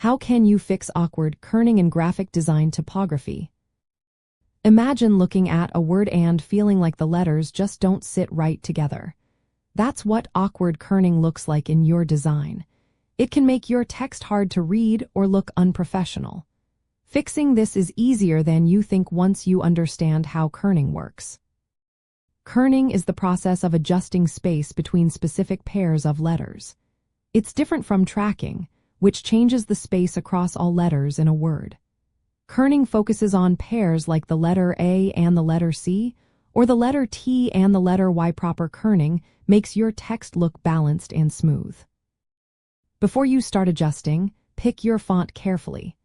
How can you fix awkward kerning in graphic design typography? Imagine looking at a word and feeling like the letters just don't sit right together. That's what awkward kerning looks like in your design. It can make your text hard to read or look unprofessional. Fixing this is easier than you think once you understand how kerning works. Kerning is the process of adjusting space between specific pairs of letters. It's different from tracking, which changes the space across all letters in a word. Kerning focuses on pairs like the letter A and the letter C, or the letter T and the letter Y. Proper kerning makes your text look balanced and smooth. Before you start adjusting, pick your font carefully.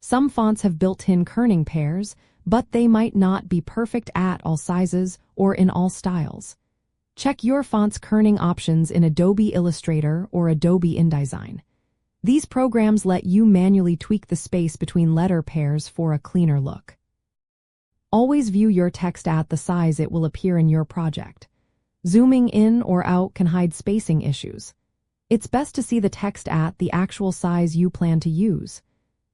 Some fonts have built-in kerning pairs, but they might not be perfect at all sizes or in all styles. Check your font's kerning options in Adobe Illustrator or Adobe InDesign. These programs let you manually tweak the space between letter pairs for a cleaner look. Always view your text at the size it will appear in your project. Zooming in or out can hide spacing issues. It's best to see the text at the actual size you plan to use.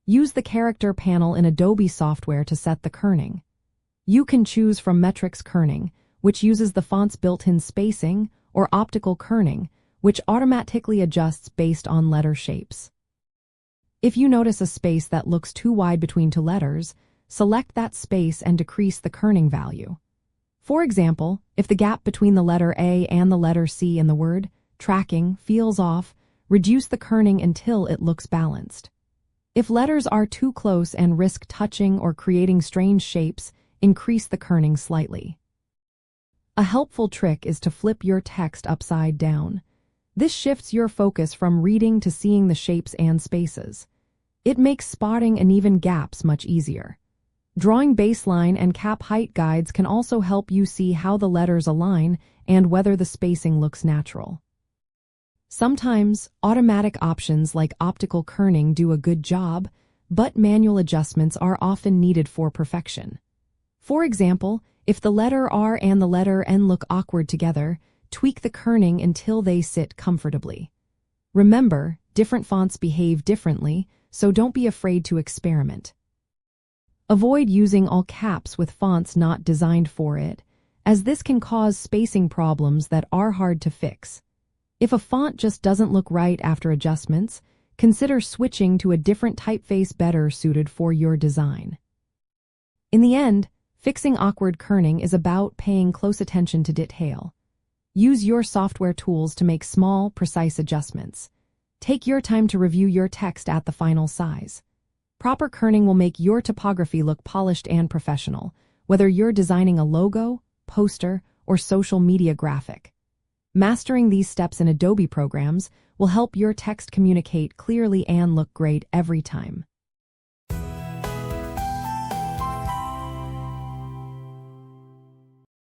Use the character panel in Adobe software to set the kerning. You can choose from Metrics kerning, which uses the font's built-in spacing, or optical kerning, which automatically adjusts based on letter shapes. If you notice a space that looks too wide between two letters, select that space and decrease the kerning value. For example, if the gap between the letter A and the letter C in the word tracking feels off, reduce the kerning until it looks balanced. If letters are too close and risk touching or creating strange shapes, increase the kerning slightly. A helpful trick is to flip your text upside down. This shifts your focus from reading to seeing the shapes and spaces. It makes spotting uneven gaps much easier. Drawing baseline and cap height guides can also help you see how the letters align and whether the spacing looks natural. Sometimes, automatic options like optical kerning do a good job, but manual adjustments are often needed for perfection. For example, if the letter R and the letter N look awkward together, tweak the kerning until they sit comfortably. Remember, different fonts behave differently, so don't be afraid to experiment. Avoid using all caps with fonts not designed for it, as this can cause spacing problems that are hard to fix. If a font just doesn't look right after adjustments, consider switching to a different typeface better suited for your design. In the end, fixing awkward kerning is about paying close attention to detail. Use your software tools to make small, precise adjustments. Take your time to review your text at the final size. Proper kerning will make your typography look polished and professional, whether you're designing a logo, poster, or social media graphic. Mastering these steps in Adobe programs will help your text communicate clearly and look great every time.